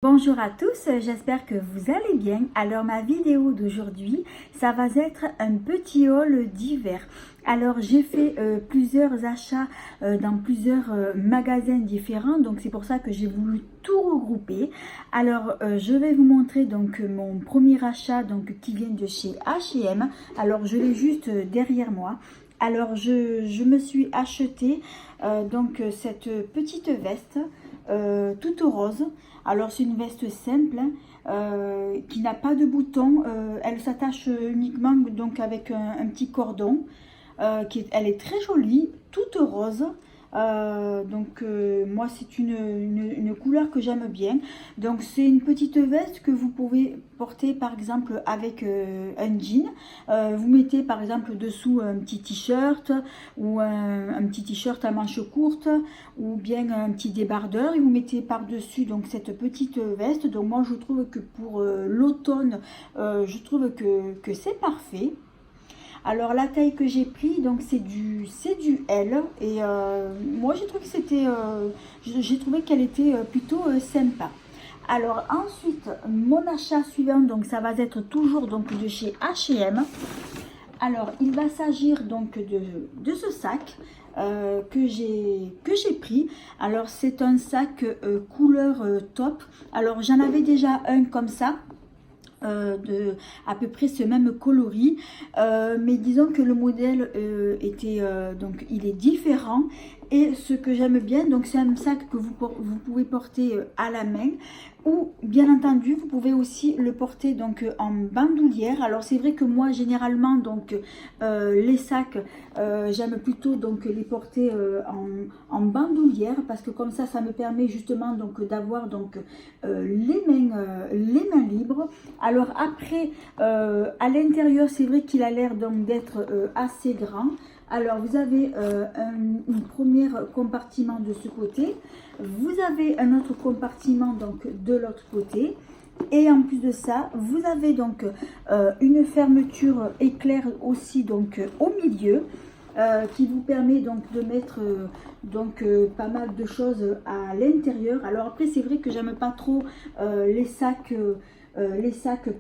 Bonjour à tous, j'espère que vous allez bien. Alors ma vidéo d'aujourd'hui, ça va être un petit haul d'hiver. Alors j'ai fait plusieurs achats dans plusieurs magasins différents, donc c'est pour ça que j'ai voulu tout regrouper. Alors je vais vous montrer donc mon premier achat donc qui vient de chez H&M. Alors je l'ai juste derrière moi. Alors je me suis acheté donc cette petite veste toute rose. Alors c'est une veste simple qui n'a pas de boutons. Elle s'attache uniquement donc avec un petit cordon. Elle est très jolie, toute rose. Moi c'est une couleur que j'aime bien. Donc c'est une petite veste que vous pouvez porter par exemple avec un jean. Vous mettez par exemple dessous un petit t-shirt ou un petit t-shirt à manches courtes ou bien un petit débardeur et vous mettez par dessus donc cette petite veste. Donc moi je trouve que pour l'automne je trouve que c'est parfait. Alors la taille que j'ai pris donc c'est du L et moi j'ai trouvé qu'elle était plutôt sympa. Alors ensuite mon achat suivant donc ça va être toujours donc de chez H&M. Alors il va s'agir donc de ce sac que j'ai pris. Alors c'est un sac couleur taupe. Alors j'en avais déjà un comme ça. De à peu près ce même coloris, mais disons que le modèle était donc il est différent. Et ce que j'aime bien, donc c'est un sac que vous pouvez porter à la main ou bien entendu vous pouvez aussi le porter donc en bandoulière. Alors c'est vrai que moi généralement donc les sacs j'aime plutôt donc les porter en bandoulière parce que comme ça me permet justement donc d'avoir donc les mains libres. Alors après à l'intérieur c'est vrai qu'il a l'air donc d'être assez grand. Alors vous avez un premier compartiment de ce côté, vous avez un autre compartiment donc de l'autre côté et en plus de ça vous avez donc une fermeture éclair aussi donc au milieu qui vous permet donc de mettre pas mal de choses à l'intérieur. Alors après c'est vrai que j'aime pas trop les sacs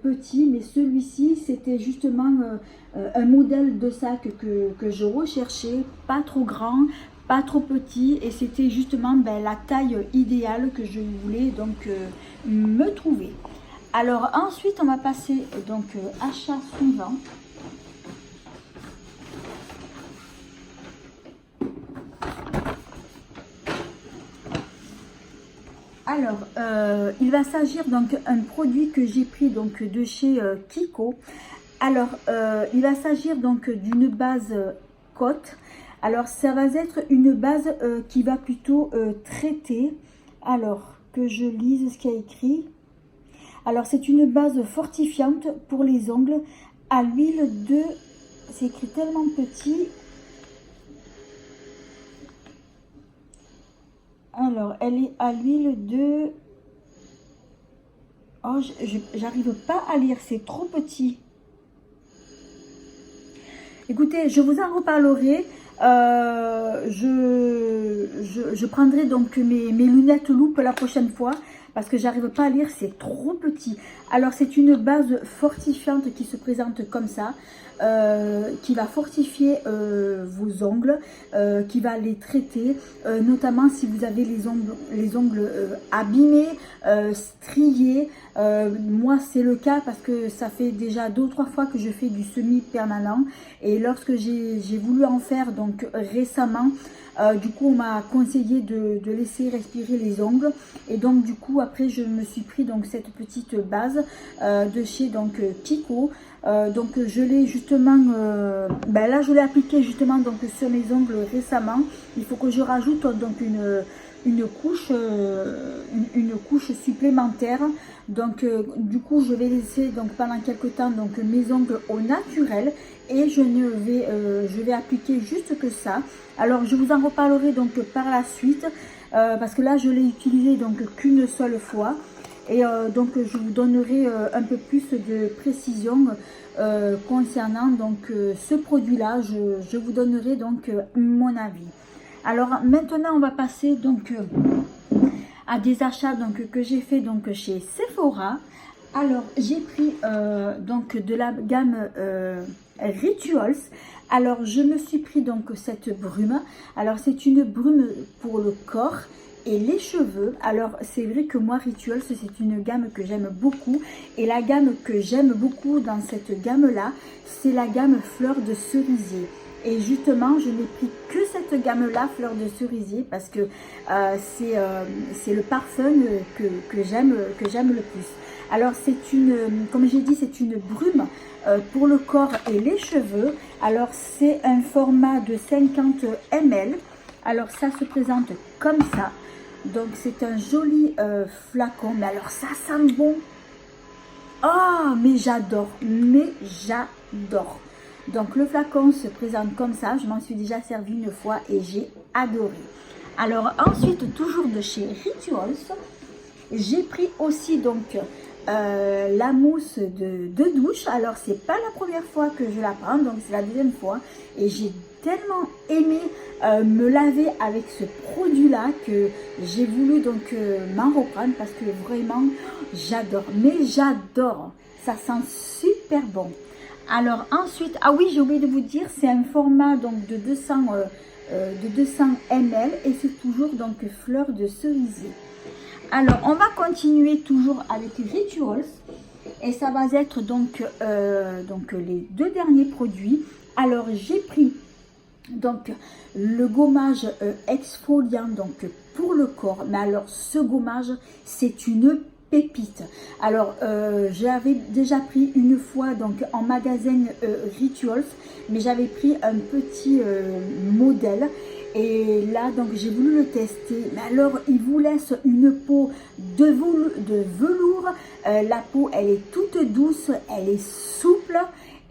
petits, mais celui-ci c'était justement un modèle de sac que je recherchais, pas trop grand, pas trop petit, et c'était justement la taille idéale que je voulais donc me trouver. Alors ensuite on va passer donc achat suivant. Alors, il va s'agir donc d'un produit que j'ai pris donc de chez Kiko. Alors, il va s'agir donc d'une base côte. Alors, ça va être une base qui va plutôt traiter. Alors, que je lise ce qu'il y a écrit. Alors, c'est une base fortifiante pour les ongles à l'huile de... C'est écrit tellement petit. Alors, elle est à l'huile de... Oh, j'arrive pas à lire, c'est trop petit. Écoutez, je vous en reparlerai. Je prendrai donc mes lunettes loupe la prochaine fois parce que j'arrive pas à lire, c'est trop petit. Alors c'est une base fortifiante qui se présente comme ça, qui va fortifier vos ongles, qui va les traiter, notamment si vous avez les ongles abîmés, striés. Moi c'est le cas parce que ça fait déjà 2 ou 3 fois que je fais du semi-permanent et lorsque j'ai voulu en faire donc récemment, du coup on m'a conseillé de laisser respirer les ongles et donc du coup après je me suis pris donc cette petite base de chez donc Kiko. Donc je l'ai justement là je l'ai appliqué justement donc sur mes ongles récemment. Il faut que je rajoute donc une couche supplémentaire. Donc du coup je vais laisser donc pendant quelques temps donc mes ongles au naturel et je vais appliquer juste que ça. Alors je vous en reparlerai donc par la suite parce que là je l'ai utilisé donc qu'une seule fois et donc je vous donnerai un peu plus de précision concernant donc ce produit là. Je vous donnerai donc mon avis. Alors maintenant on va passer donc à des achats donc que j'ai fait donc chez Sephora. Alors j'ai pris donc de la gamme Rituals. Alors je me suis pris donc cette brume. Alors c'est une brume pour le corps et les cheveux. Alors c'est vrai que moi Rituals c'est une gamme que j'aime beaucoup, et la gamme que j'aime beaucoup dans cette gamme là, c'est la gamme fleur de cerisier. Et justement, je n'ai pris que cette gamme-là, fleur de cerisier, parce que c'est le parfum que j'aime le plus. Alors, c'est une, comme j'ai dit, c'est une brume pour le corps et les cheveux. Alors, c'est un format de 50 ml. Alors, ça se présente comme ça. Donc, c'est un joli flacon. Mais alors, ça sent bon. Oh, mais j'adore, Donc le flacon se présente comme ça, je m'en suis déjà servi une fois et j'ai adoré. Alors ensuite, toujours de chez Rituals, j'ai pris aussi donc la mousse de douche. Alors c'est pas la première fois que je la prends, donc c'est la deuxième fois, et j'ai tellement aimé me laver avec ce produit là que j'ai voulu donc m'en reprendre, parce que vraiment j'adore, mais j'adore, ça sent super bon. Alors ensuite, ah oui, j'ai oublié de vous dire, c'est un format donc de 200 ml, et c'est toujours donc fleur de cerisier. Alors on va continuer toujours avec Rituals, et ça va être donc les deux derniers produits. Alors j'ai pris donc le gommage exfoliant donc pour le corps, mais alors ce gommage c'est une pépite. Alors j'avais déjà pris une fois donc en magasin Rituals, mais j'avais pris un petit modèle, et là donc j'ai voulu le tester. Mais alors il vous laisse une peau de velours, la peau elle est toute douce, elle est souple,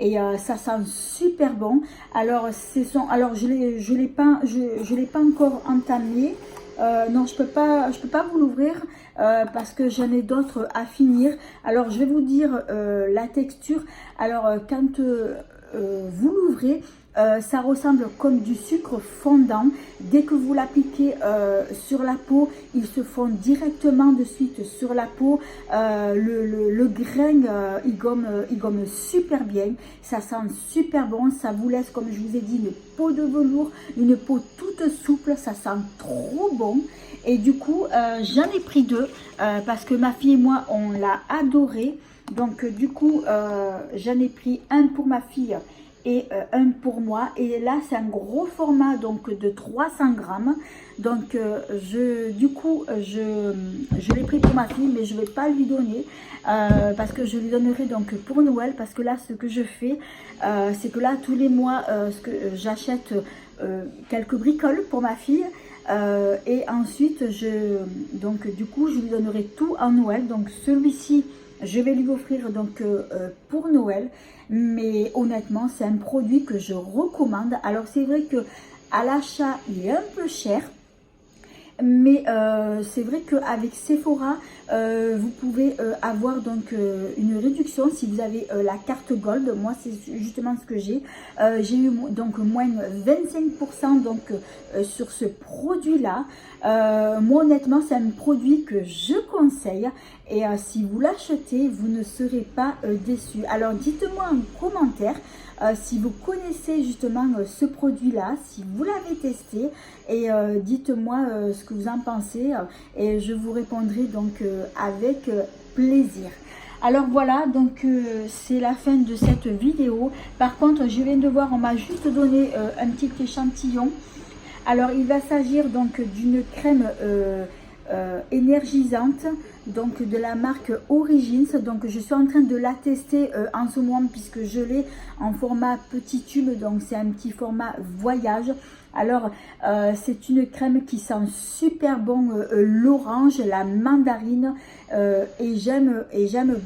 et ça sent super bon. Alors je l'ai pas encore entamé. Non, je peux pas vous l'ouvrir parce que j'en ai d'autres à finir. Alors je vais vous dire la texture. Alors quand vous l'ouvrez, ça ressemble comme du sucre fondant. Dès que vous l'appliquez sur la peau, il se fond directement de suite sur la peau. Le grain, il gomme super bien. Ça sent super bon. Ça vous laisse, comme je vous ai dit, une peau de velours, une peau toute souple. Ça sent trop bon. Et du coup, j'en ai pris deux parce que ma fille et moi, on l'a adoré. Donc, du coup, j'en ai pris un pour ma fille et un pour moi. Et là, c'est un gros format donc de 300 grammes. Donc, du coup, je l'ai pris pour ma fille, mais je ne vais pas lui donner parce que je lui donnerai donc pour Noël. Parce que là, ce que je fais, c'est que là, tous les mois, j'achète quelques bricoles pour ma fille. Et ensuite, du coup, je lui donnerai tout en Noël. Donc, celui-ci, je vais lui offrir donc pour Noël. Mais honnêtement, c'est un produit que je recommande. Alors, c'est vrai que à l'achat, il est un peu cher. Mais c'est vrai qu'avec Sephora, vous pouvez avoir donc une réduction si vous avez la carte Gold. Moi, c'est justement ce que j'ai. J'ai eu donc moins 25% donc, sur ce produit-là. Moi, honnêtement, c'est un produit que je conseille. Et si vous l'achetez, vous ne serez pas déçus. Alors, dites-moi en commentaire si vous connaissez justement ce produit-là, si vous l'avez testé, et dites-moi ce que vous en pensez, et je vous répondrai donc avec plaisir. Alors voilà, donc c'est la fin de cette vidéo. Par contre, je viens de voir, on m'a juste donné un petit échantillon. Alors, il va s'agir donc d'une crème énergisante, donc de la marque Origins. Donc je suis en train de la tester en ce moment, puisque je l'ai en format petit tube, donc c'est un petit format voyage. Alors c'est une crème qui sent super bon l'orange, la mandarine, et j'aime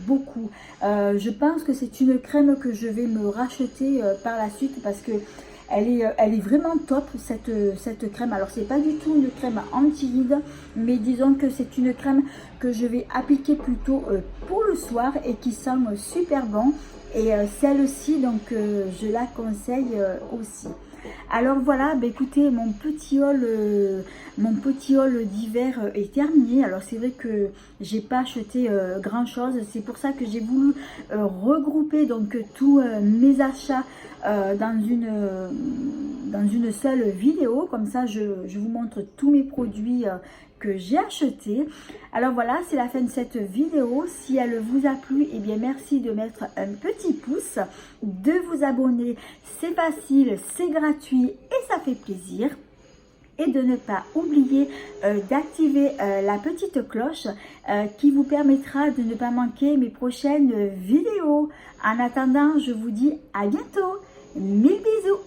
beaucoup. Je pense que c'est une crème que je vais me racheter par la suite, parce que elle est vraiment top cette crème. Alors c'est pas du tout une crème anti-rides, mais disons que c'est une crème que je vais appliquer plutôt pour le soir et qui sent super bon. Et celle-ci donc je la conseille aussi. Alors voilà, bah écoutez, mon petit haul d'hiver est terminé. Alors c'est vrai que j'ai pas acheté grand chose, c'est pour ça que j'ai voulu regrouper donc tous mes achats dans une seule vidéo. Comme ça je vous montre tous mes produits que j'ai acheté. Alors voilà, c'est la fin de cette vidéo. Si elle vous a plu, eh bien merci de mettre un petit pouce, de vous abonner, c'est facile, c'est gratuit et ça fait plaisir. Et de ne pas oublier d'activer la petite cloche qui vous permettra de ne pas manquer mes prochaines vidéos. En attendant, je vous dis à bientôt. Mille bisous.